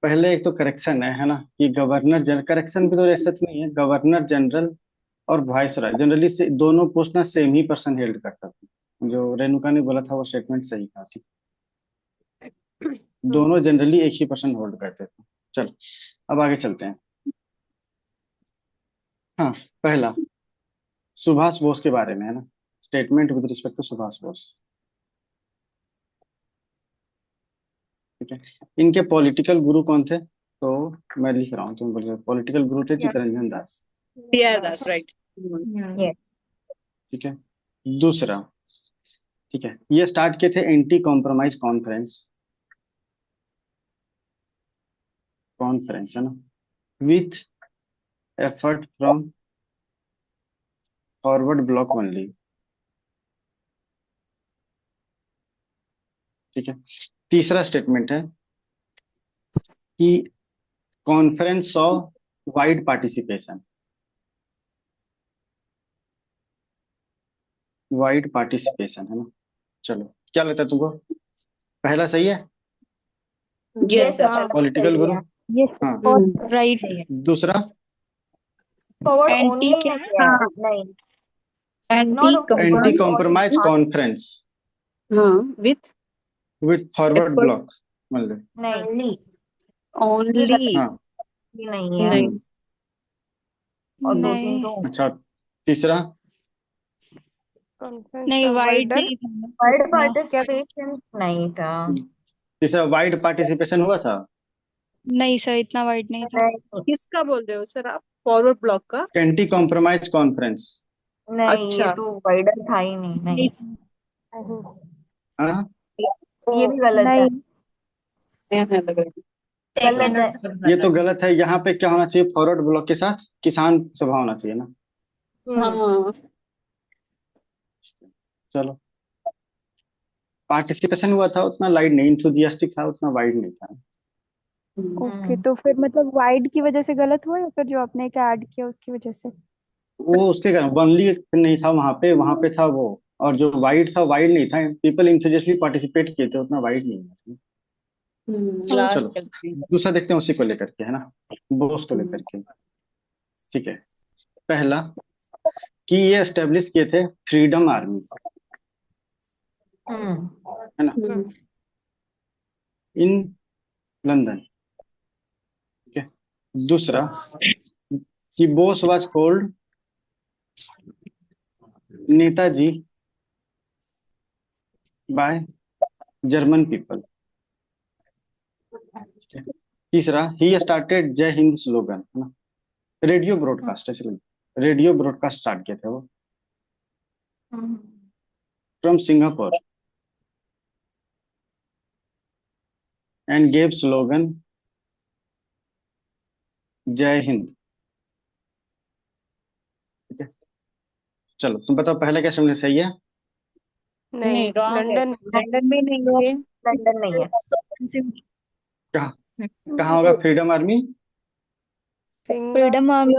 पहले एक तो करेक्शन है ना, कि गवर्नर जनरल, करेक्शन भी तो सच नहीं है, गवर्नर जनरल और वायसराय जनरली से दोनों पोस्ट ना सेम ही पर्सन हेल्ड करता था। जो रेणुका ने बोला था वो स्टेटमेंट सही था, ठीक। दोनों जनरली एक ही पर्सन होल्ड करते थे। चल, अब आगे चलते हैं। हाँ, पहला सुभाष बोस के बारे में है ना, statement with respect to Subhash Bose. ठीक है। इनके पॉलिटिकल गुरु कौन थे? तो मैं लिख रहा हूँ, तुम बोलिए। पॉलिटिकल गुरु थे Chittaranjan Das. Yeah, that's right. Yes. ठीक है। दूसरा, ठीक है, ये स्टार्ट किए थे एंटी कॉम्प्रोमाइज कॉन्फ्रेंस, कॉन्फ्रेंस है ना, with effort from forward block only. ठीक है। तीसरा स्टेटमेंट है कि conference saw wide participation, wide participation है ना। चलो, क्या लगता है तुमको, पहला सही है? Yes, sir. हाँ, पॉलिटिकल सही गुरु। है। यस हाँ। राइट। सही है। दूसरा, फॉरवर्ड एंटी ओनली क्या? नहीं है। हाँ, नहीं, anti not anti forward compromise और कॉन्फ्रेंस हाँ, with with forward effort block मतलब। नहीं, ये only. गलत हाँ। नहीं है। नहीं, और दो तीन नहीं तो अच्छा, तीसरा, नहीं, वाइड नहीं था वाइड इतना। पार्टिसिपेशन नहीं था। तीसरा वाइड पार्टिसिपेशन हुआ था। नहीं सर, इतना वाइड नहीं था। नहीं, किसका बोल रहे हो सर आप? फॉरवर्ड ब्लॉक का? Anti compromise conference. नहीं, ये अच्छा। तो वाइडर था ही नहीं। नहीं, नहीं हाँ। ये भी गलत है। नहीं। है लग रहा गलत है। ये तो गलत है, यहाँ पे क्या होना चाहिए, फॉरवर्ड ब्लॉक के साथ किसान सभा होना चाहिए ना। है। हम्म। हाँ, चलो, पार्टिसिपेशन हुआ था, उतना लाइट नहीं, इंथुजियास्टिक था, उतना वाइड नहीं था। ओके, हम्म। तो फिर मतलब वाइड की वजह से गलत हुआ या फिर जो आपने क्या ऐड किया उसकी वजह से? वो उसके कारण वनली नहीं था वहां पे था वो। और जो वाइड था, वाइड नहीं था, पीपल इंथुजियसली पार्टिसिपेट किए थे, उतना वाइड नहीं था। चलो, लास्ट कंट्री। दूसरा देखते हैं उसी को लेकर के है ना, बोस को लेकर के। ठीक है। पहला, कि ये एस्टेब्लिश किए थे फ्रीडम आर्मी, हम्म। है ना, इन लंदन। ठीक है। दूसरा, कि Bose was called Netaji by German people. तीसरा, ही स्टार्टेड जय हिंद स्लोगन, है ना, रेडियो ब्रॉडकास्ट, ऐसे रेडियो ब्रॉडकास्ट स्टार्ट किए थे वो, from Singapore, and gave slogan जय हिंद। ठीक है। चलो, तुम बताओ पहला क्या समझे, सही है? नहीं, लंदन, लंदन में नहीं है। लंदन नहीं है। कहाँ, कहाँ होगा freedom army? Freedom army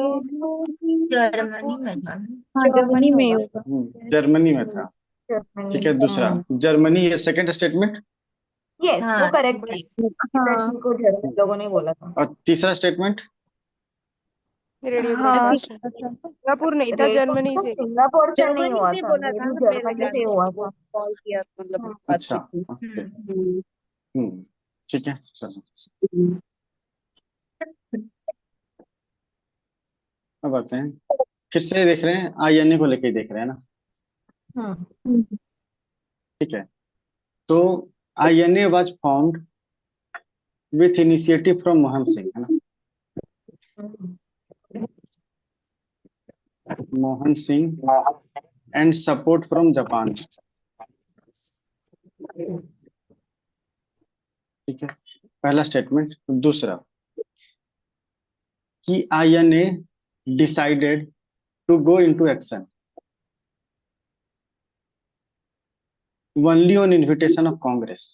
Germany में था। हाँ जर्मनी में ही होगा। जर्मनी में था। जर्मनी ठीक है। दूसरा, में। जर्मनी, ये सेकंड स्टेटमेंट। यस, वो करेक्ट है। हाँ पिताजी को जर्मन लोगों ने बोला था। और तीसरा स्टेटमेंट, रेडियो हाँ ब्रॉडकास्ट सिंगापुर नहीं था, रेडियो जर्मनी तो से। सिंगापुर से नहीं जर्मनी हुआ से था, बोला ये था भी ना पहले जर्मनी से जाने हुआ वो था। कॉल किया, मतलब अच्छा, बातचीत की। ओके। हम्म। ठीक है। चलो, हम्म। अब आते हैं, फिर से देख रहे हैं, आईएनए को लेके ही देख रहे हैं ना। हम्म। ठीक है। तो INA was formed with initiative from Mohan Singh, है ना, Mohan Singh, and support from Japan. ठीक है, पहला स्टेटमेंट। दूसरा, कि INA decided to go into action only on invitation of Congress.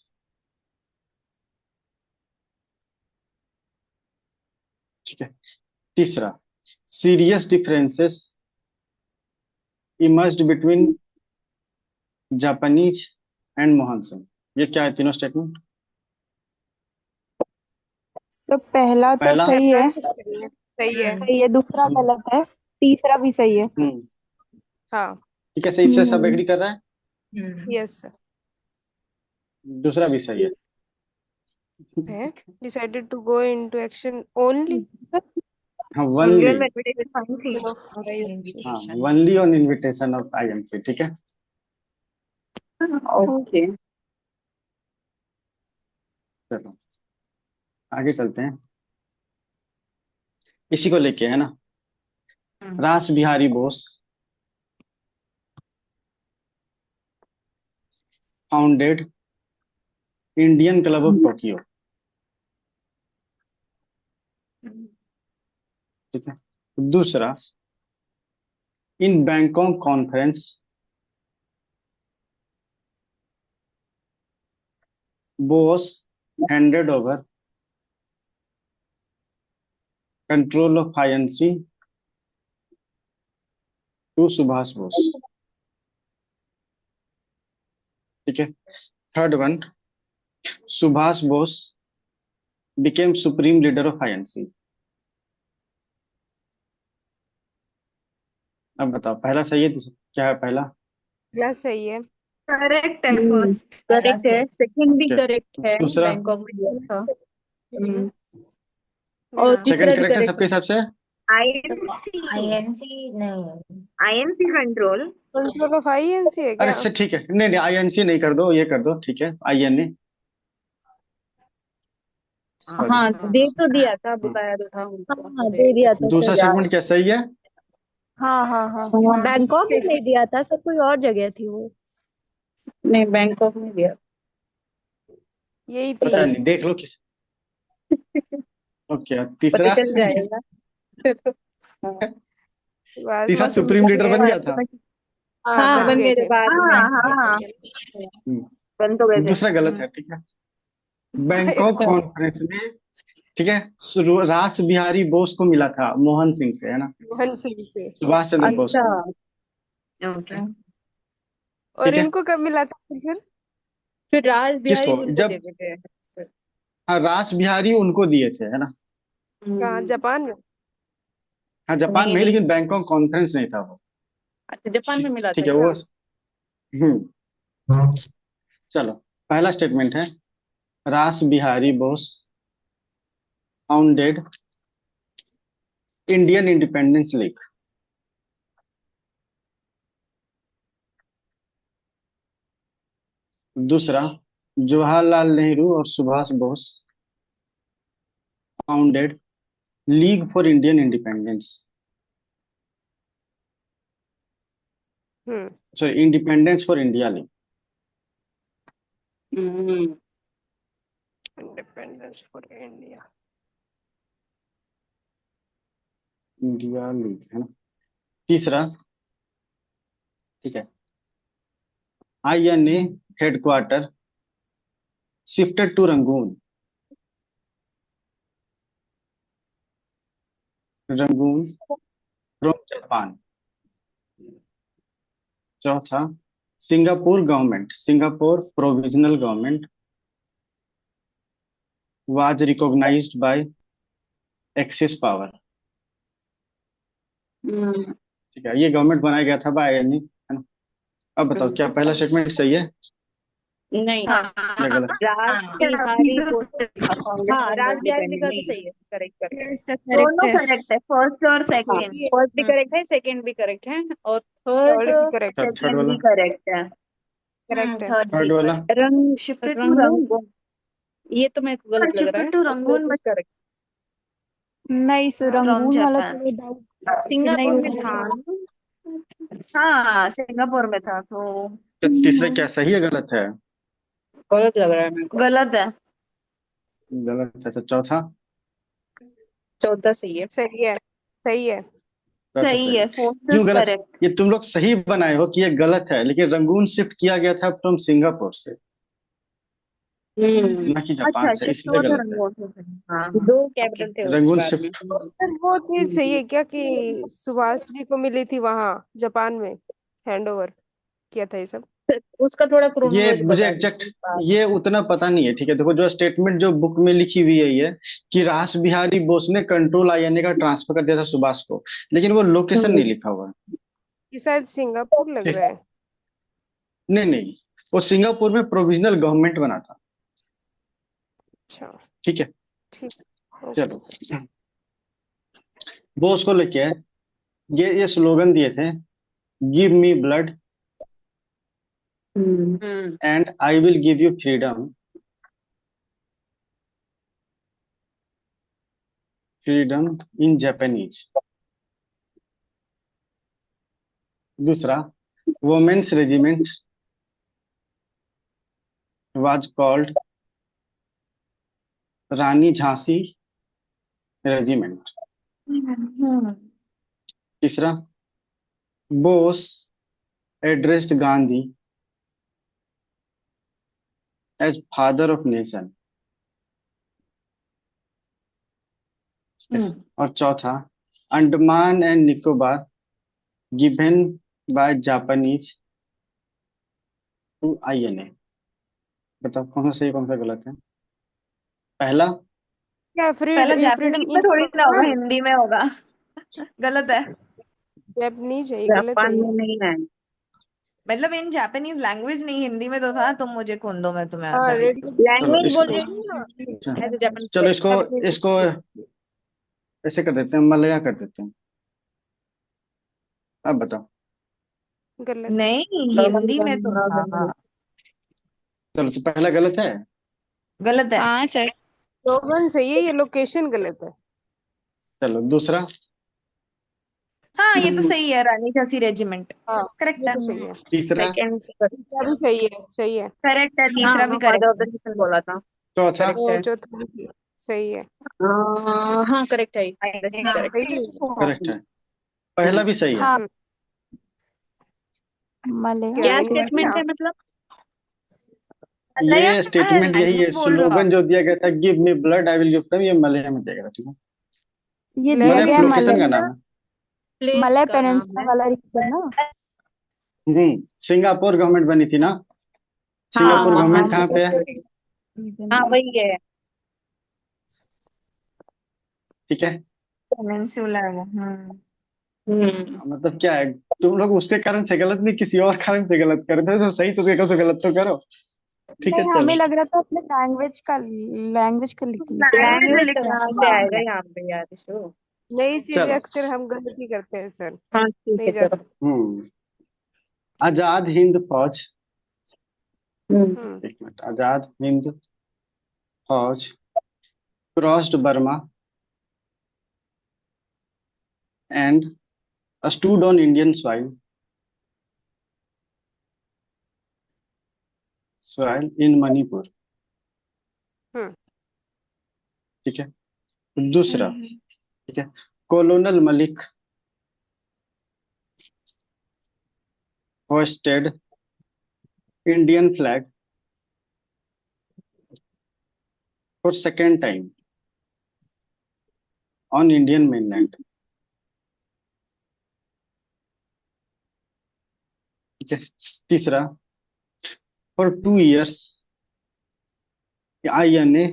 ठीक है। तीसरा, serious differences emerged between Japanese and Mohan Singh. ये क्या है तीनों स्टेटमेंट? सब पहला तो पहला सही है, सही है। सही है, दूसरा गलत है, तीसरा भी सही है। हाँ। ठीक है, सही से सब हम्म एग्री कर रहा है। Yes sir. दूसरा भी सही है। है decided to go into action only हाँ, Only only. on invitation fine see of हाँ, invitation. Only on invitation of IMC. ठीक है, ओके चलो आगे चलते हैं। इसी को लेके है ना, Rash Bihari Bose founded Indian club of Tokyo. ठीक है, दूसरा, in Bangkok conference Bose handed over control of INC to Subhash Bose. ठीक है, third one, Subhash Bose became supreme leader of INC. अब बताओ, पहला सही है, क्या है पहला? क्या सही है? करेक्ट है फर्स्ट करेक्ट है, सेकंड भी Okay. करेक्ट है, दूसरा? बैंकॉक में दिया था। हम्म, और हाँ। तीसरा सेकंड भी करेक्ट है करेक्ट सबके हिसाब से? आईएनसी आईएनसी नहीं INC control control of INC है अरे क्या? से ठीक है, नहीं नहीं, आईएनसी नहीं, कर दो, ये कर दो, ठीक है, आईएनए। हाँ, दे तो दिया था, बताया तो था उनको। हाँ, दे दिया था दूसरा सर। स्टेटमेंट क्या सही है? हाँ हाँ हाँ हाँ, बैंकॉक में नहीं दिया था सर, कोई और जगह थी वो। नहीं, बैंकॉक में दिया। यही थी। पता नहीं, देख लो किस। ओके, पता तीसरा? चल जाएगा। बस तीसरा बस सुप्रीम लीडर बन गया था। हाँ, बन गए थे बाद में। हाँ बन तो गए थे दूसरा गलत है, ठीक है। बैंकॉक कॉन्फ्रेंस में, ठीक है, रास बिहारी बोस को मिला था मोहन सिंह से, है ना, मोहन सिंह से। सुभाष चंद्र बोस अच्छा, को। ओके और ठीक है, इनको कब मिला था फिर सर? फिर राज बिहारी किसको? उनको जब, दे देते हैं सर। हाँ, रास बिहारी उनको दिए थे, है ना। कहाँ, जापान में? हाँ, जापान में ही, नहीं, लेकिन बैंकॉक कॉन्फ्रेंस नहीं था वो। अच्छा, जापान में मिला था ठीक है, क्या? वो चलो, पहला स्टेटमेंट है, Ras Bihari Bose founded Indian independence league. दूसरा, जवाहरलाल नेहरू और Subhash Bose founded league for Indian independence, hmm. Sorry, independence for India league. Independence for India. India league, है ना। तीसरा, ठीक है, INA headquarter shifted to Rangoon, Rangoon from Japan. चौथा, Singapore provisional government was recognized by axis power. ठीक है, ये government बनाया गया था बाय आईएनए, है ना। अब बताओ, क्या पहला स्टेटमेंट सही है नहीं, या गलत? राज बिहारी बोस। हाँ, राज बिहारी लिखा तो सही है, करेक्ट करेक्ट। दोनों करेक्ट है फर्स्ट और हाँ, सेकंड फर्स्ट भी करेक्ट है, सेकंड भी करेक्ट है, और थर्ड थर्ड भी करेक्ट है। थर्ड सेकंड वाला? भी करेक्ट है करेक्ट है। थर्ड थर्ड वाला? रंग शिफ्टेड टू रंगून, रंगून ये तो मेरे को गलत लग रहा है। शिफ्टेड टू और रंगून फोर्थ करेक्ट। नहीं सर, फ्रॉम रंगून वाला जापान थोड़ा डाउट सिंगापुर नहीं में हो था। हाँ सिंगापुर में था तो क्या तीसरा क्या सही है गलत है? गलत लग रहा है मेरे को। गलत है गलत है। अच्छा, चौथा? चौथा सही है। सही है। सही है। चौथा सही सही है है। फोर्थ क्यों इज गलत? करेक्ट ये तुम लोग सही बनाए हो कि ये गलत है, लेकिन रंगून शिफ्ट किया गया था फ्रॉम सिंगापुर से, ना कि जापान अच्छा से, शिफ्ट इसलिए हुआ था गलत है। रंगून से हाँ दो ओके कैपिटल थे रंगून बाद में। शिफ्ट, सर वो चीज सही है क्या कि सुभाष जी को मिली थी वहां जापान में, हैंड ओवर किया था ये सब? उसका थोड़ा ये क्रोनोलॉजी मुझे बता एग्जैक्ट दीजिए। ये उतना पता नहीं है, ठीक है। देखो जो स्टेटमेंट जो बुक में लिखी हुई है ये कि रास बिहारी बोस ने कंट्रोल आईएनए का ट्रांसफर कर दिया था सुभाष को, लेकिन वो लोकेशन नहीं लिखा हुआ है। ये शायद सिंगापुर लग ठीक, रहा है। नहीं नहीं, वो सिंगापुर में प्रोविजनल गवर्नमेंट बना था। अच्छा, ठीक है, ठीक। ओके। चलो। बोस को लेके ये स्लोगन दिए थे, give me blood and I will give you freedom, freedom in Japanese. दूसरा, women's regiment was called Rani Jhansi regiment. तीसरा, Bose addressed Gandhi as father of nation. और चौथा, Andaman and Nicobar given by Japanese to INA. बताओ कौन सा सही कौन सा गलत है? पहला, क्या पहला फ्रीडम जापानीज में इन थोड़ी ना होगा, हिंदी में होगा। गलत है। जापानीज है, ये गलत है जापान ये। में नहीं है। मतलब इन जापानीज लैंग्वेज नहीं, हिंदी में तो था। तुम मुझे खून दो, मैं तुम्हें हाँ, आंसर रेड देती हूँ। चलो लैंग्वेज बोल इसको, रही हूँ ना, एज ए जापानीज चलो प्लेस। इसको इसको ऐसे कर देते हैं, मलया कर देते हैं। अब बताओ। गलत। नहीं, हिंदी में तो था। चलो तो पहला गलत है। गलत है। हाँ सर। स्लोगन सही है, ये लोकेशन गलत है। चलो दूसरा, हाँ, ये तो सही है, रानी झांसी रेजिमेंट। हाँ, करेक्ट ये है। तो सही है। तीसरा, सेकंड। तीसरा भी सही है, सही है। करेक्ट है, हाँ तीसरा भी हाँ, फादर ऑफ करेक्ट द है। नेशन बोला था। चौथा, करेक्ट वो है। चौथा भी सही है। हाँ करेक्ट है, दिस इज हाँ, करेक्ट। सही है। करेक्ट है। पहला भी सही है। हाँ, हम्म, मलया। क्या क्या इंडिया? स्टेटमेंट है मतलब? मलया ये स्टेटमेंट यही है, लैंग्वेज बोल रहे हो स्लोगन आप? जो दिया गया था give me blood I will give freedom, ये मलया में दिया गया था। ठीक है, ये दिया मलया गया है लोकेशन का मलय, नाम है। प्लेस मलय का नाम पेनिनसुला है। वाला रीजन ना। सिंगापुर गवर्नमेंट बनी थी ना, हाँ सिंगापुर वहाँ गवर्नमेंट कहाँ पे। पे है? हाँ वही है। ठीक है, पेनिनसुला है वो। मतलब क्या है, तुम लोग उसके कारण से गलत नहीं, किसी और कारण से गलत कर रहे थे, तो सही तो उसके कारण से गलत तो करो। ठीक है, नहीं, हमें चलो। लग रहा था अपने लैंग्वेज का लिख लीजिए। लैंग्वेज में लैंग्वेज का लिखना कहाँ से हाँ। आएगा यहाँ पे यार इशू। नई चीजें चलो। अक्सर हम गलत ही करते हैं सर। हाँ ठीक नहीं है चलो। जाता। हम्म आजाद हिंद फौज, हम्म। एक मिनट, आजाद हिंद फौज crossed Burma and stood on Indian soil in Manipur। हम्म। ठीक है, दूसरा, ठीक है, कॉलोनल Malik hoisted Indian flag for second time on Indian mainland। ठीक है, तीसरा, for 2 years INA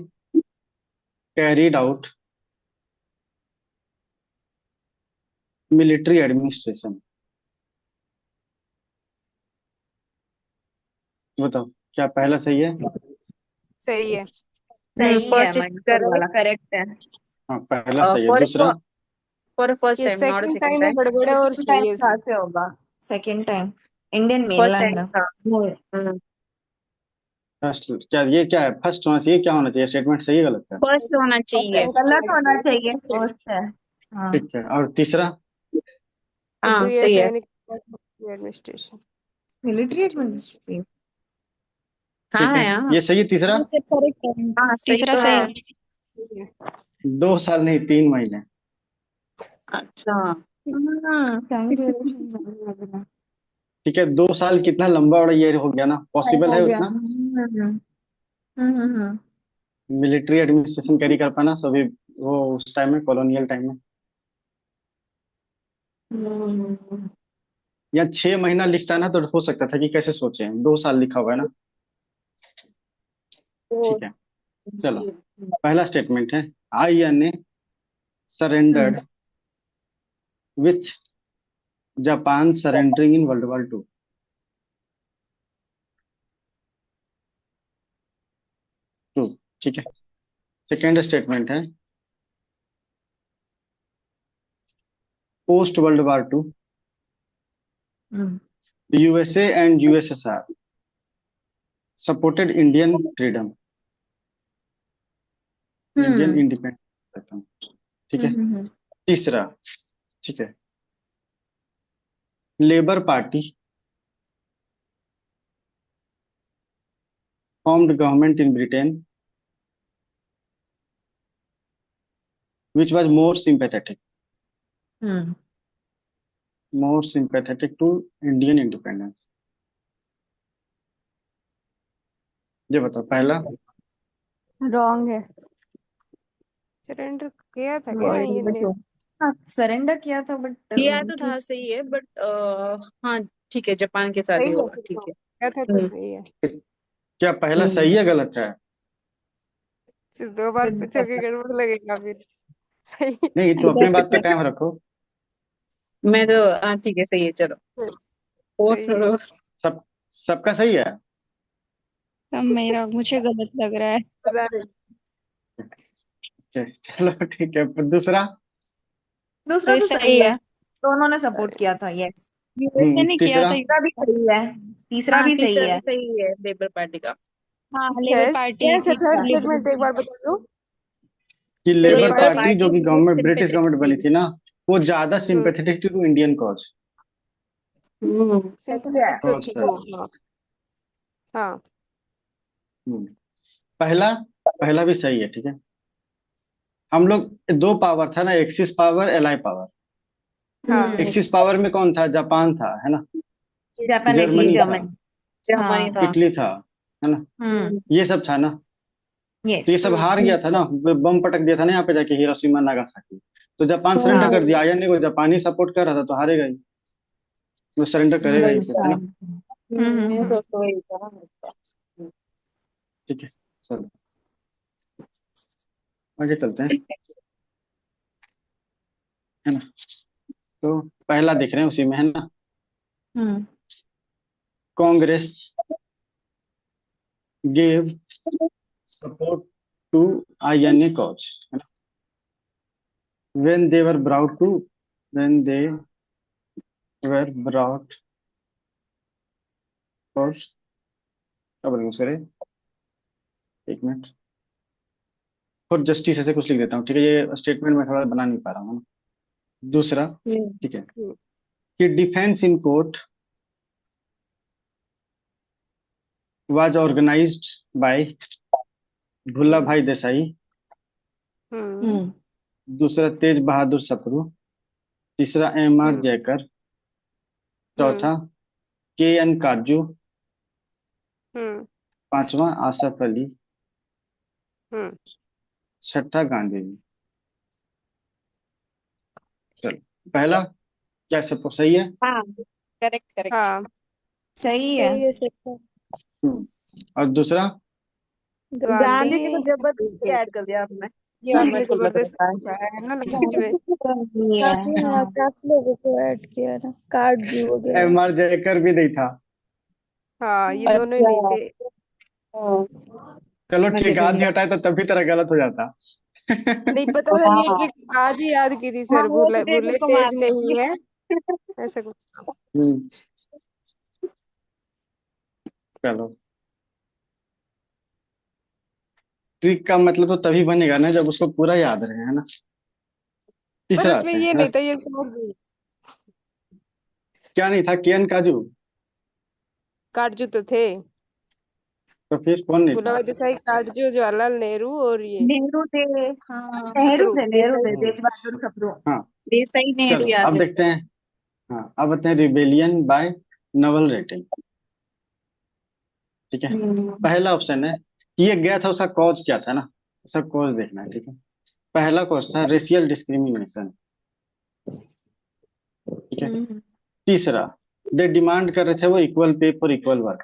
carried out military administration। बताओ क्या पहला सही है? सही है। सही है, फर्स्ट इज मणिपुर वाला करेक्ट। करेक्ट है। हाँ पहला सही है। फॉर दूसरा, फॉर फर्स्ट ये time, not a second second time में टाइम। गड़बड़ है और सेकंड टाइम सही है कहाँ सर। से होगा? Second time Indian first mainland time है। था। हम्म। फर्स्ट क्या, ये क्या है, फर्स्ट होना चाहिए, क्या होना चाहिए, स्टेटमेंट सही है गलत है? फर्स्ट होना चाहिए। गलत होना चाहिए, फर्स्ट है। हाँ। ठीक है, और तीसरा, टू हाँ इयर्स सही है। एडमिनिस्ट्रेशन। Military administration. ठीक हाँ है, यार। ये सही है। तीसरा, हाँ सर, करेक्ट है। हाँ सही तीसरा तो सही है। है। 2 साल नहीं 3 महीने। अच्छा। Family relation. ठीक है, 2 साल कितना लंबा बड़ा ईयर हो गया ना, पॉसिबल हो है गया। उतना हम्म। मिलिट्री एडमिनिस्ट्रेशन कैरी कर पाना सभी, वो उस टाइम में, कॉलोनियल टाइम में। हम्म। या 6 महीना लिखता ना तो हो सकता था कि कैसे सोचे, 2 साल लिखा हुआ है ना। वो ठीक है, चलो पहला स्टेटमेंट है, INA surrendered which Japan surrendering in World War II। Two, ठीक है। सेकेंड स्टेटमेंट है, post World War II hmm USA and USSR supported Indian freedom, Indian hmm independence. ठीक है। हम्म तीसरा, ठीक है, labour party formed government in Britain which was hmm more sympathetic to Indian independence। ये बताओ पहला। रॉन्ग है। सरेंडर किया था क्या ये ने? सरेंडर किया था बट किया तो था, सही है, बट हाँ ठीक है, जापान के साथ ही सही है होगा, फिर ठीक तो, है। किया था तो सही है। क्या पहला सही है गलत है? सिर्फ 2 बार पूछोगे गड़बड़ लगेगा फिर। सही है। नहीं तो अपनी बात पे कायम रखो। मैं तो हाँ ठीक है, सही है, चलो पोस्ट सही है। करो। सब सबका सही है। अब मेरा मुझे गलत लग रहा है। पता नहीं। चलो ठीक है, फिर दूसरा। दूसरा तो सही सही है। है, दोनों ने सपोर्ट किया था, यस। यूएसए ने किया तीसरा। था। तीसरा भी सही है, तीसरा हाँ भी सही तीसरा है। भी सही है, लेबर पार्टी का। हाँ, अच्छा लेबर है, पार्टी क्या की थर्ड था। स्टेटमेंट एक बार बता दो। कि labour labour labour party party जो पार्टी कि बहुत गवर्नमेंट ब्रिटिश सिंपैथेटिक गवर्नमेंट बनी थी। थी ना, वो ज्यादा हम्म सिंपैथेटिक थी टू इंडियन कॉज। सिंपैथेटिक तो कॉज थी था। वो। हाँ हाँ। पहला, पहला भी सही है, ठीक है। हम लोग, दो पावर था ना, एक्सिस पावर, एलाई पावर। हाँ एक्सिस पावर में कौन था? जापान था, है ना, जापान, इटली, जर्मनी था, जर्मनी। जर्मनी हाँ। था। इटली था, है ना, हम्म ये सब था ना। तो ये यस। सब हार गया था ना, बम पटक दिया था ना यहाँ पे जाके, हिरोशिमा नागासाकी। तो जापान हाँ सरेंडर कर दिया, आयन ने को जापानी सपोर्ट कर रहा था तो हारेगा ही, वो सरेंडर करेगा ही वही फिर, था। है ना। मैं सोच तो वही था। ठीक है, चलो आगे चलते हैं, है ना। तो पहला देख रहे हैं उसी में, है ना। Hmm Congress gave support to INA cause, है ना, when they were brought to when they were brought for, क्या बोलेंगे सर, एक मिनट, फॉर जस्टिस ऐसे कुछ लिख देता हूँ, ठीक है। ये स्टेटमेंट मैं थोड़ा बना नहीं पा रहा हूँ ना। दूसरा, ठीक है, कि defence in court was organised by Bhulabhai Desai. हम्म दूसरा, तेज बहादुर सप्रू। तीसरा, MR हम्म जयकर। हम्म चौथा, KN काजू। हम्म पांचवा, आसफ अली। हम्म छठा, गांधी जी। चलो पहला, क्या सब सही है? हाँ करेक्ट करेक्ट। हाँ सही है। सही है, सही है। और दूसरा, गांधी गांधी जी को जबरदस्ती ऐड कर दिया आपने। ये सब में आपने को लग जबरदस्ती रहा है। उठाया है ना लास्ट में। काफी, हाँ, काफी लोगों को ऐड किया ना, कार्ड जू वगैरह। MR जयकर भी नहीं था। हाँ ये दोनों ही नहीं अच्छा। थे। हाँ, चलो मैं ठीक, आधी देखूंगी। हटाए तो तभी तरह गलत हो जाता। नहीं पता है, ये हाँ ट्रिक आज ही याद की थी हाँ, सर, वो भूले तो टेबल भूले को तेज मारते नहीं थे। है, ऐसा कुछ था। हम्म, चलो, ट्रिक का मतलब तो तभी बनेगा ना जब उसको पूरा याद रहे, है ना। पर तीसरा उसमें आते हैं, ये है ना। नहीं था, ये समझ गई। क्या नहीं था? KN काजू। काटजू तो थे, तो फिर कौन नहीं भूला था? भाई देसाई, काटजू, जवाहरलाल नेहरू और ये नेहरू थे। हाँ नेहरू सप्रू। थे, नेहरू थे, हम्म, तेज बहादुर सप्रू। हाँ, देसाई नेहरू चलो याद अब है। देखते हैं। हाँ, अब बताते हैं रिबेलियन बाय नवल रेटिंग। ठीक है, पहला ऑप्शन है कि ये गया था, उसका कॉज क्या था ना, उसका कॉज देखना है, ठीक है। पहला कॉज था रेशियल डिस्क्रिमिनेशन, ठीक है। हम्म तीसरा, दे डिमांड कर रहे थे वो equal pay for equal work.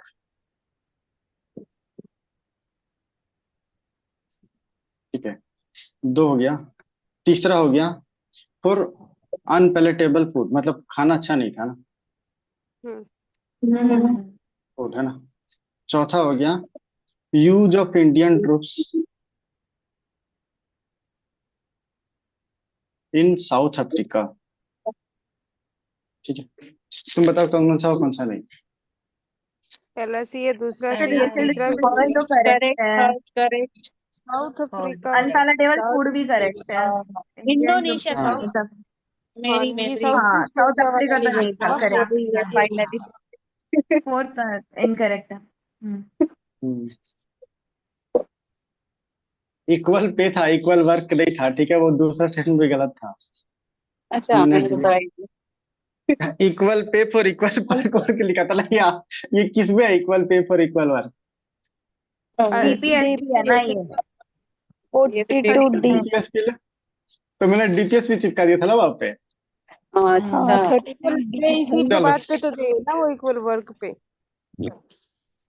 ठीक है, दो हो गया। तीसरा हो गया फॉर अनपैलेटेबल फूड, मतलब खाना अच्छा नहीं था ना, हम्म फूड है ना। चौथा हो गया use of Indian troops in south Africa. ठीक है, तुम बताओ कौन सा और कौन सा नहीं। पहला सी है, दूसरा अच्छा, सी है, रिसेंट तीसरा फूड तो करेक्ट है, correct. South Africa. Unpalatable south food भी करेक्ट है। इंडियन ग्रुप इंडोनेशिया से हाँ था। ये सब। हाँ, मेरी ये मेमोरी साउथ हाँ, ईस्ट साउथ एशिया वाला अफ्रीका तो नहीं रीजन था, था। करेक्ट। फाइनली। फोर्थ इनकरेक्ट है। इक्वल पे था, इक्वल वर्क नहीं था। ठीक है, वो दूसरा स्टेटमेंट भी गलत था। अच्छा, मैंने मैंने तो equal pay for equal work लिखा था, लेकिन ये किसमें है इक्वल पे फॉर इक्वल वर्क? डीपीएसपी है ना ये। 42 डी। डीपीएस पे तो मैंने डीपीएस भी चिपका दिया था ना वहां पे। अच्छा। हाँ इक्वल 31 पे इसी डी। पे चलो, बात पे तो दे ना, वो इक्वल वर्क पे।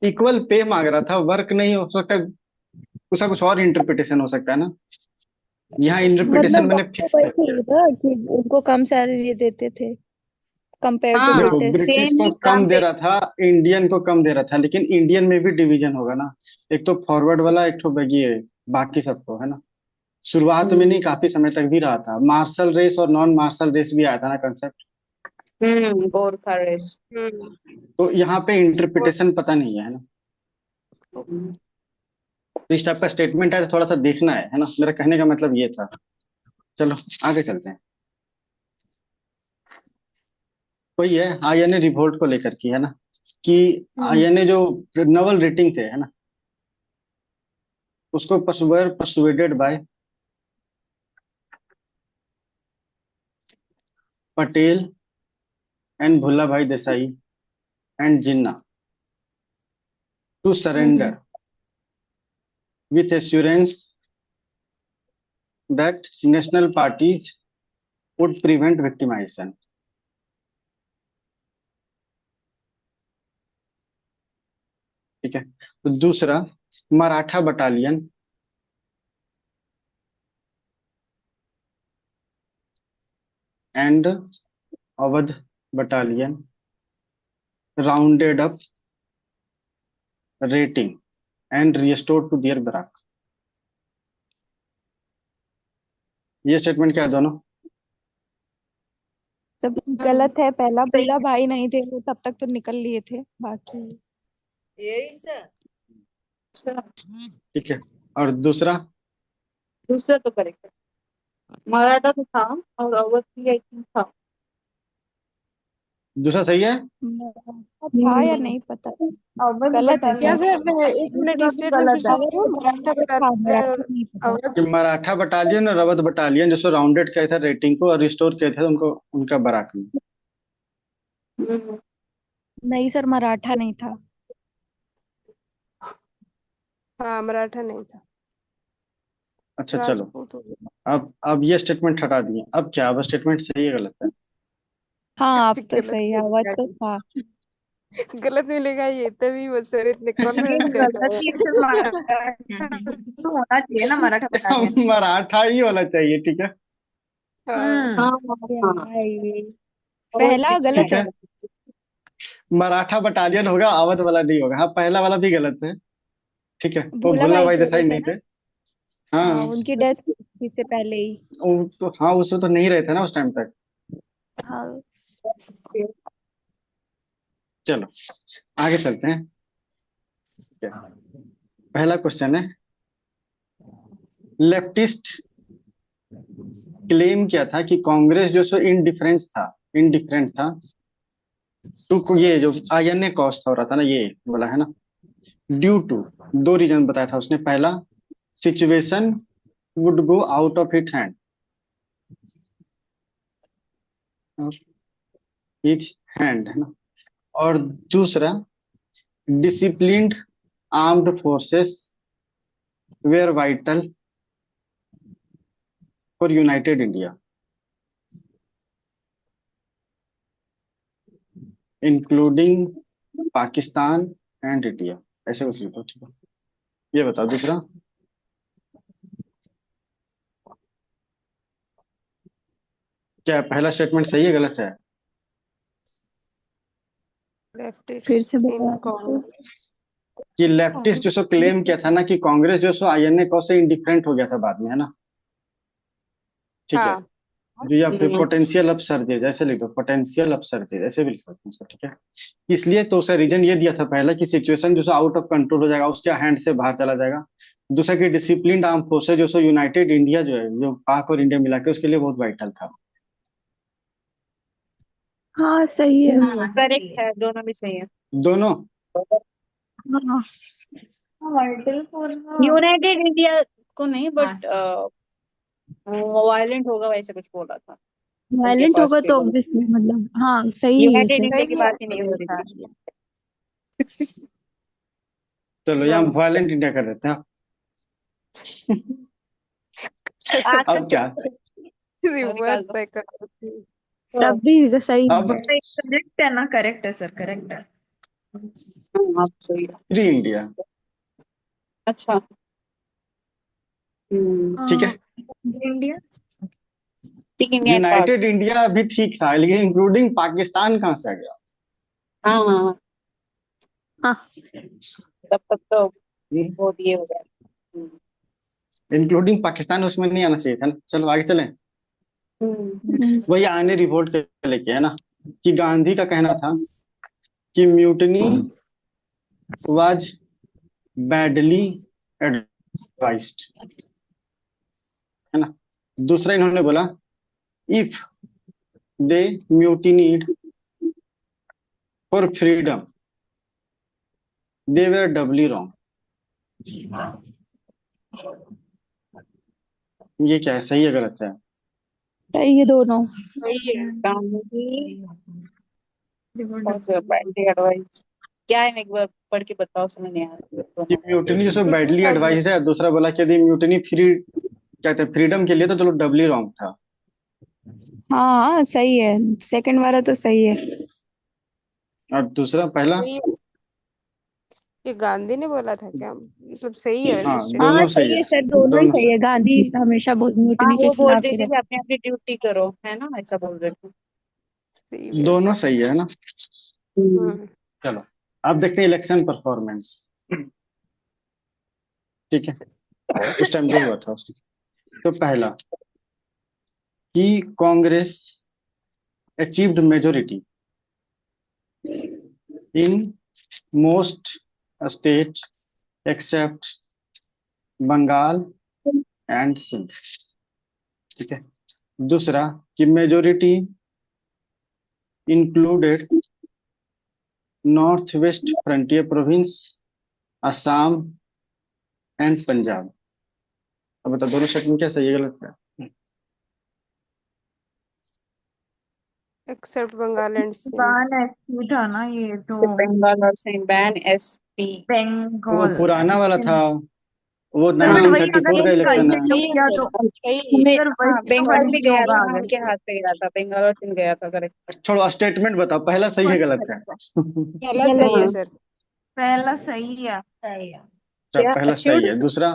इक्वल पे मांग रहा था, वर्क नहीं हो सकता, उसका कुछ और इंटरप्रिटेशन हो सकता है ना। यहाँ इंटरप्रिटेशन मतलब मैंने बात तो फिक्स वही कर दिया। थी ना कि उनको कम सैलरी देते थे कंपेयर टू देखो, ब्रिटिश। ब्रिटिश सेम को ही कम काम दे पे। रहा था, इंडियन को कम दे रहा था, लेकिन इंडियन में भी डिवीजन होगा ना। एक तो फॉरवर्ड वाला, एक तो बगी है, बाकी सबको है ना। शुरुआत में नहीं, काफी समय तक भी रहा था। मार्शल रेस और नॉन मार्शल रेस भी आया था ना कंसेप्ट। गोरखा रेस। तो यहाँ पे इंटरप्रिटेशन पता नहीं है ना। तो इस टाइप का स्टेटमेंट है तो थोड़ा सा देखना है ना। मेरा कहने का मतलब ये था। चलो आगे चलते हैं। वही है, आईएनए रिवोल्ट को लेकर की है ना, कि आईएनए जो नवल रेटिंग थे है ना, उसको persuaded bye Patel and Bhulabhai Desai and Jinnah to surrender with assurance that national parties would prevent victimization। ठीक है, तो दूसरा Maratha battalion and Awadh battalion rounded up rating and restored to their barrack. ये स्टेटमेंट क्या है दोनों? सब गलत है। पहला भुल्ला भाई नहीं थे वो, तब तक तो निकल लिए थे बाकी। ठीक है, और दूसरा? दूसरा तो करेक्ट है। मराठा तो था और अवध भी आई थिंक था। दूसरा सही है। था या नहीं पता। अवध गलत है क्या सर। सर, मैं एक मिनट भी स्टेटमेंट फिर गलत से है। बोलो। मराठा हाँ, बटालियन मराठा और नहीं पता। अवध। कि मराठा बटालियन और अवध बटालियन जो राउंडेड किया था रेटिंग को और रिस्टोर किया था उनको, उनका बैरक में। नहीं सर, मराठा नहीं था। हाँ, मराठा नहीं था, अच्छा चलो, राजपूत हो गया। अब ये स्टेटमेंट हटा दिए। अब क्या, अब स्टेटमेंट सही है गलत है? हाँ आप तो गलत सही है, आवाज तो मिलेगा, था। गलत मिलेगा ये तभी वो सर इतने ये कॉन्फिडेंस से गलत हटाया। ही है, तो तो होना चाहिए ना मराठा बटालियन। मराठा ही होना चाहिए। ठीक है। हाँ, हाँ क्या है ये? अवध पहला पीछे गलत ठीक है। है, मराठा बटालियन होगा, अवध वाला नहीं होगा। हाँ, पहला वाला भी गलत है। ठीक है, वो भोला भुल्ला भाई भाई बोल देसाई रहे थे नहीं ना। थे। हाँ, हाँ, उनकी डेथ इससे पहले ही। वो तो, हाँ उसमें तो नहीं रहे थे ना उस टाइम तक। हाँ। चलो आगे चलते हैं। ठीक है, पहला क्वेश्चन है, लेफ्टिस्ट क्लेम किया था कि कांग्रेस जो सो इनडिफरेंट था टू, ये जो आईएनए कॉस्ट हो रहा था ना, ये बोला है ना, ड्यू टू, दो रीजन बताया था उसने। पहला, situation would go out of it hand, each hand है ना। और दूसरा, disciplined armed forces were vital for united India. Including Pakistan and India, ऐसे कुछ लिखो, ठीक है। ये बताओ दूसरा। क्या पहला स्टेटमेंट सही है गलत है? फिर से लेफ्टिस्ट इन बता कांग्रेस। कि लेफ्टिस्ट जो सो क्लेम किया था ना कि कांग्रेस जो सो आईएनए को से इंडिफरेंट हो गया था बाद में, है ना? ठीक है। हाँ या फिर पोटेंशियल अपसर्जेज, ऐसे लिख दो, पोटेंशियल अपसर्जेज ऐसे भी लिख सकते हैं इसको, ठीक है। इसलिए तो उसका रीजन ये दिया था पहला कि सिचुएशन जो सो आउट ऑफ कंट्रोल हो जाएगा, उसके हैंड से बाहर चला जाएगा। दूसरा कि डिसिप्लिन्ड आर्म फोर्सेज जो सो यूनाइटेड इंडिया जो है, जो पाक और इंडिया मिला के, उसके लिए बहुत वाइटल था। हाँ सही है। करेक्ट है, दोनों भी सही है। दोनों। हाँ यूनाइटेड इंडिया को नहीं, बट वायलेंट होगा वैसे कुछ बोला था उनके वायलेंट पास होगा भी। तो ऑब्वियसली मतलब हाँ सही है यूनाइटेड सर। इंडिया की सही है बात ही नहीं हो रही थी। चलो यहाँ वायलेंट इंडिया कर देते हैं। अब क्या? Reverse psychology. तब भी सही है। अब करेक्ट है ना? करेक्ट है सर, करेक्ट है। आप सही है। फ्री इंडिया, अच्छा। ठीक है। इंडिया ठीक इंडिया पाक। यूनाइटेड इंडिया भी ठीक था, लेकिन इंक्लूडिंग पाकिस्तान कहाँ से आ गया? हाँ हाँ, हाँ तब तक तो बहुत ये हो गया। इंक्लूडिंग पाकिस्तान उसमें नहीं आना चाहिए था ना। चलो आगे चलें। वही आने रिवोल्ट के लेके, है ना, कि गांधी का कहना था कि म्यूटनी वाज बैडली एडवाइस्ड, है ना। दूसरा इन्होंने बोला if they mutinied for freedom they were doubly wrong. ये क्या है, सही है गलत है? सही है दोनों। सही है। गांधी एडवाइस क्या है, एक बार पढ़ के बताओ, समझ नहीं आया। कि म्यूटनी जो बैडली एडवाइस्ड है, दूसरा बोला कि यदि म्यूटनी फ्री क्या कहते हैं फ्रीडम के लिए, तो चलो डबली रॉन्ग था। हाँ हाँ सही है, सेकंड वाला तो सही है। और दूसरा पहला। सही है। ये गांधी ने बोला था क्या? मतलब सही है वैसे हाँ स्टेटमेंट। दोनों हाँ सही सही है, है सर, दोनों ही दोनों सही है। गांधी हमेशा हाँ, म्यूटनी के वो बोल खिलाफ ही रही थी रहे। अपने अपनी ड्यूटी करो, है ना, ऐसा बोल रहे थे। सही है। दोनों सही है ना। हम्म। चलो अब देखते हैं इलेक्शन परफॉर्मेंस, ठीक है। उस टाइम जो हुआ था उसमें, तो पहला कि Congress achieved majority in most state except Bengal and Sindh, ठीक है। दूसरा कि majority included north west frontier province, Assam and Punjab. अब बताओ दोनों स्टेटमेंट क्या सही है गलत है? Except Bengal and Sindh. बैन एसपी था ना ये तो। बंगाल और सिंध बैन एसपी। वो बंगाल पुराना वाला था, वो सर बट वही 1934 अगर का इलेक्शन है। सही है किया सर, तो सही है। हमें सर हाँ, वही तो बंगाल भी वही गया होगा था, अगर उनके हाथ पे गया था, बंगाल और सिंध गया था, करेक्ट। छोड़ो स्टेटमेंट बताओ, पहला सही है गलत है? गलत सही है सर। पहला सही है। सही है। अच्छा, क्या पहला अचीव्ड? सही है। दूसरा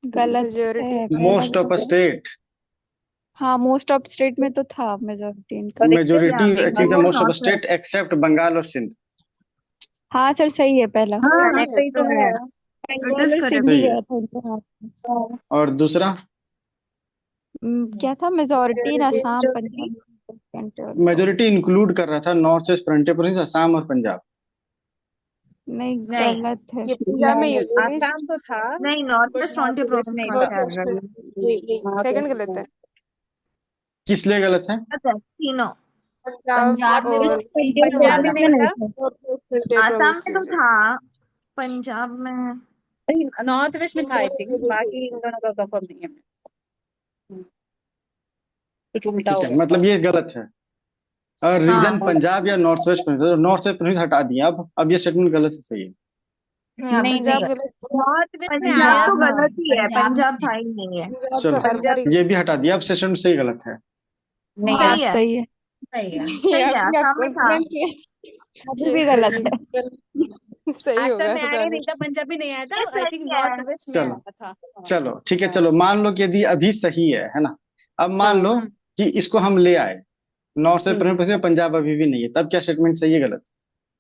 गलत मेजोरिटी है मोस्ट ऑफ पहला। स्टेट, हाँ मोस्ट ऑफ स्टेट में तो था मेजोरिटी इनका। और मेजोरिटी अचीव वो most of not state except Bengal और सिंध। हाँ सर सही है पहला। हाँ सही तो है। इट बंगाल इज और सिंध करेक्ट। ही सही है। गया था उनके हाथ और दूसरा में। क्या था, majority in Assam Punjab. Majority include कर रहा था north east frontier province, Assam और पंजाब। नहीं नहीं गलत है। ये पंजाब में आसाम तो था, नहीं, north but west north frontier west province नहीं कहाँ था। से आ गया? सेकंड गलत है। किस लिए गलत है? तीनों पंजाब और पंजाब में नहीं था, आसाम में तो था, पंजाब में नॉर्थ वेस्ट में था आई थिंक, बाकी इन दोनों का कंफर्म नहीं है। कुछ उल्टा ठीक हो है, गया। मतलब ये गलत है। और रीजन हाँ पंजाब या north west province, north west province हटा दिया। अब ये स्टेटमेंट गलत है, सही है? नहीं पंजाब नहीं, गलत। नॉर्थ वेस्ट में पंजाब आया तो था। गलत ही है, पंजाब था ही नहीं है। चलो पंजाब हर बार ये भी हटा दिया। अब सेशन सही गलत है? नहीं हाँ सही है। सही है। सही है, ये सही है, अपने आसाम में था। कॉन्फिडेंस है। अभी भी गलत है। सही आसाम होगा में आया जाने। नहीं था, पंजाबी नहीं आया था, ये आई सही थिंक है। नॉर्थ वेस्ट में चलो आया था। चलो ठीक है, चलो मान लो कि यदि अभी सही है ना, अब मान लो कि इसको हम ले आए नॉर्थ से पंजाब अभी भी नहीं है, तब क्या स्टेटमेंट सही है गलत?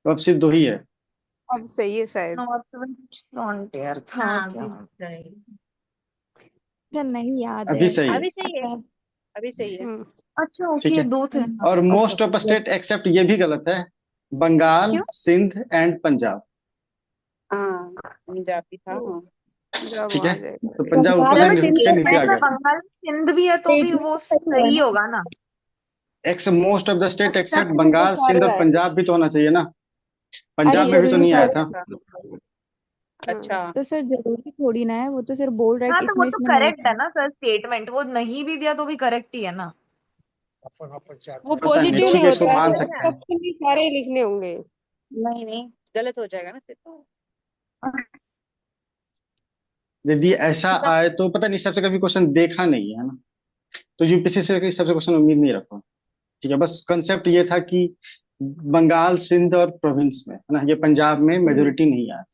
तो अब सिर्फ दो ही है। अब सही है शायद। नॉर्थ वेस्ट फ्रंटियर था हाँ क्या? सही। मुझे नहीं याद अभी है। सही है। अभी सही है, अभी सही है। हम्म, अच्छा ठीक ओके, है। दो थे। और okay most of okay. State except ये भी गलत है, बंगाल, क्यों? सिंध एंड पंजाब। हाँ पंजाबी था, हाँ। जब ठीक आ है, जाएगा तो पंजाब ऊपर बंगाल से और जब सिंध नीचे का नीचे आ स्टेटमेंट में गया था। बंगाल सिंध भी है तो भी वो स्टेटमेंट सही है सही ना। होगा ना। मोस्ट ऑफ द स्टेट अच्छा एक्सेप्ट सिंध तो बंगाल, सिंध सारे और आए। पंजाब भी तो होना चाहिए ना, अरे पंजाब में भी तो जरूरी नहीं आया थोड़ी था। अच्छा तो सर जरूरी थोड़ी ना है, वो तो सिर्फ बोल रहा है हाँ कि तो वो इसमें तो इसमें नहीं करेक्ट है ना सर, स्टेटमेंट वो नहीं भी दिया तो भी करेक्ट ही है ना। वो पता नहीं, पॉजिटिव ठीक में है, इसको होता है मान तो सकते हैं। ऑप्शन भी सारे ही लिखने होंगे। नहीं नहीं, गलत हो जाएगा ना फिर तो। यदि ऐसा आए तो पता नहीं, सबसे कभी क्वेश्चन देखा नहीं है ना, तो यूपीएससी से सबसे क्वेश्चन उम्मीद नहीं रखो। ठीक है, बस कंसेप्ट ये था कि बंगाल, सिंध और प्रोविंस में है ना, ये पंजाब में मेजोरिटी नहीं आया,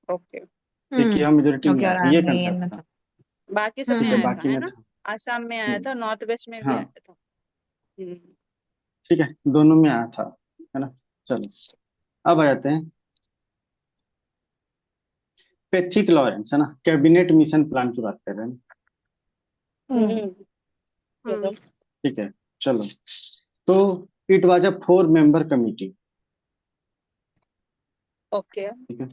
ओके। एक यहाँ मेजोरिटी नहीं ओके, आया और था, ये मेन कंसेप्ट में था। था। बाकी सब में ठीक है, आया था, बाकी है में ना। था। आसाम में आया हम्म, था, नॉर्थ वेस्ट में भी हाँ आया था। हम्म। ठीक है, दोनों में आया था, है ना। चलो अब आ जाते हैं पेचिक लॉरेंस, है ना, कैबिनेट मिशन प्लान की बात कर रहे हैं। हम्म। चलो। हम्म, ठीक है, चलो। तो it was a 4 member committee. Okay. ठीक है,